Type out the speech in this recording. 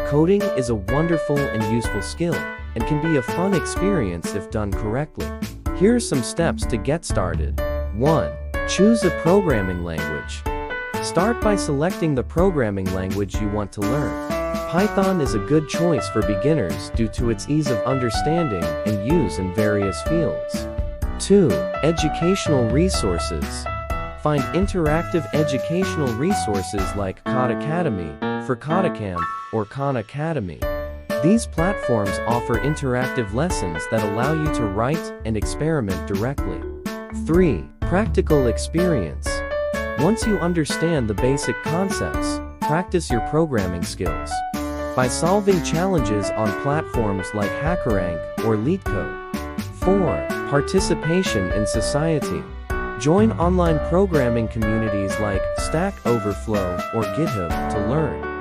Coding is a wonderful and useful skill, and can be a fun experience if done correctly. Here are some steps to get started. 1. Choose a programming language. Start by selecting the programming language you want to learn. Python is a good choice for beginners due to its ease of understanding and use in various fields. 2. Educational resources. Find interactive educational resources like Codecademy, for Codecamp, or Khan Academy. These platforms offer interactive lessons that allow you to write and experiment directly. 3. Practical experience. Once you understand the basic concepts, practice your programming skills by solving challenges on platforms like HackerRank or LeetCode. 4. Participation in society. Join online programming communities like Stack Overflow or GitHub to learn.